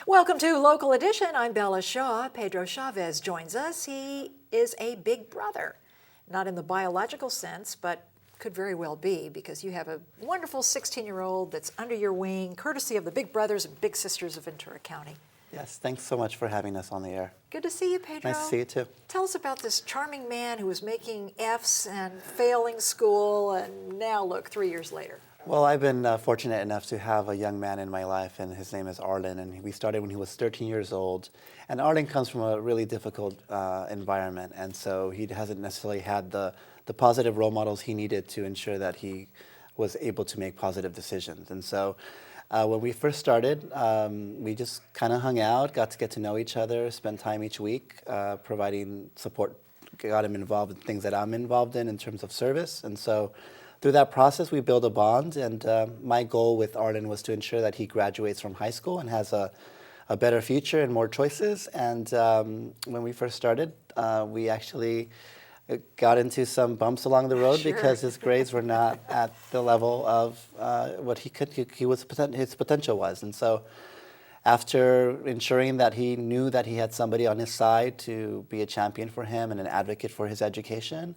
Welcome to Local Edition. I'm Bella Shaw. Pedro Chavez joins us. He is a big brother, not in the biological sense, but could very well be, because you have a wonderful 16-year-old that's under your wing, courtesy of the big brothers and big sisters of Ventura County. Yes, thanks so much for having us on the air. Good to see you, Pedro. Nice to see you too. Tell us about this charming man who was making F's and failing school, and now look, 3 years later. Well, I've been fortunate enough to have a young man in my life, and his name is Arlen, and we started when he was 13 years old. And Arlen comes from a really difficult environment, and so he hasn't necessarily had the positive role models he needed to ensure that he was able to make positive decisions. And so when we first started, we just kind of hung out, got to get to know each other, spent time each week providing support, got him involved in things that I'm involved in terms of service. And so through that process, we built a bond, and my goal with Arlen was to ensure that he graduates from high school and has a better future and more choices. And when we first started, we actually got into some bumps along the road because his grades were not at the level of what his potential was. And so after ensuring that he knew that he had somebody on his side to be a champion for him and an advocate for his education,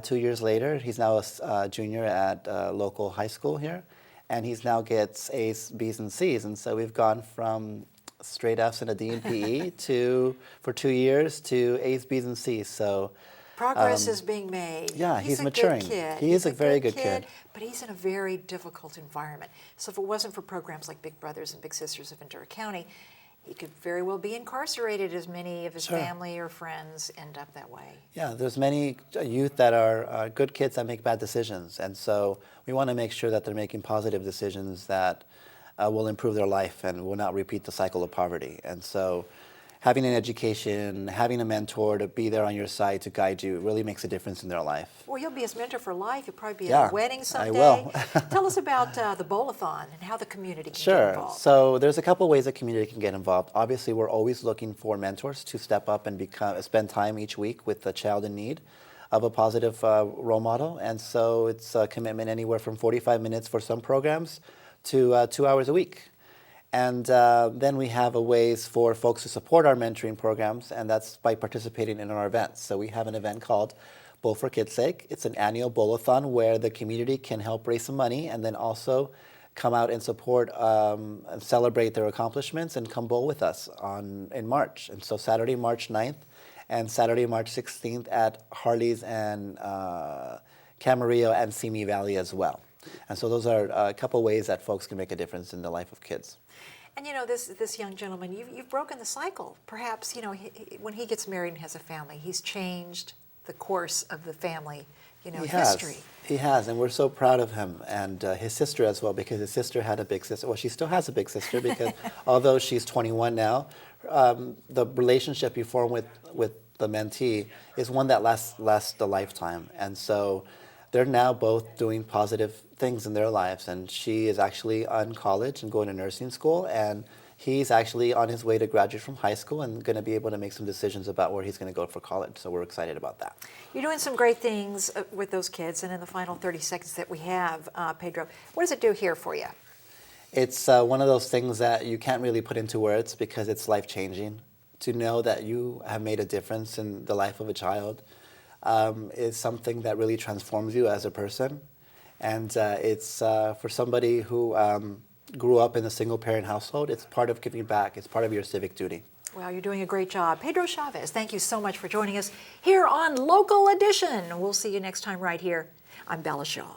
2 years later, he's now a junior at a local high school here, and he's now gets A's, B's, and C's. And so we've gone from straight F's and a D in PE for 2 years to A's, B's, and C's. So progress is being made. Yeah, he's maturing. Good kid. He is a very good kid. But he's in a very difficult environment. So if it wasn't for programs like Big Brothers and Big Sisters of Ventura County, he could very well be incarcerated, as many of his family or friends end up that way. Yeah, there's many youth that are good kids that make bad decisions. And so we want to make sure that they're making positive decisions that will improve their life and will not repeat the cycle of poverty. And so having an education, having a mentor to be there on your side to guide you really makes a difference in their life. Well, you'll be his mentor for life. You'll probably be at a wedding someday. I will. Tell us about the bowl-a-thon and how the community can get involved. So there's a couple ways the community can get involved. Obviously, we're always looking for mentors to step up and spend time each week with a child in need of a positive role model. And so it's a commitment anywhere from 45 minutes for some programs to 2 hours a week. And then we have ways for folks to support our mentoring programs, and that's by participating in our events. So we have an event called Bowl for Kids' Sake. It's an annual bowl-a-thon where the community can help raise some money and then also come out and support and celebrate their accomplishments and come bowl with us in March. And so Saturday, March 9th and Saturday, March 16th at Harley's and Camarillo and Simi Valley as well. And so those are a couple ways that folks can make a difference in the life of kids. And you know, this young gentleman, you've broken the cycle. Perhaps, you know, when he gets married and has a family, he's changed the course of the family, history. He has, and we're so proud of him, and his sister as well, because his sister had a big sister. Well, she still has a big sister, because although she's 21 now, the relationship you form with the mentee is one that lasts a lifetime. And so they're now both doing positive things in their lives, and she is actually in college and going to nursing school, and he's actually on his way to graduate from high school and going to be able to make some decisions about where he's going to go for college. So we're excited about that. You're doing some great things with those kids, and in the final 30 seconds that we have, Pedro, what does it do here for you? It's one of those things that you can't really put into words because it's life-changing. To know that you have made a difference in the life of a child is something that really transforms you as a person. And it's for somebody who grew up in a single-parent household, it's part of giving back. It's part of your civic duty. Well, you're doing a great job. Pedro Chavez, thank you so much for joining us here on Local Edition. We'll see you next time right here. I'm Bella Shaw.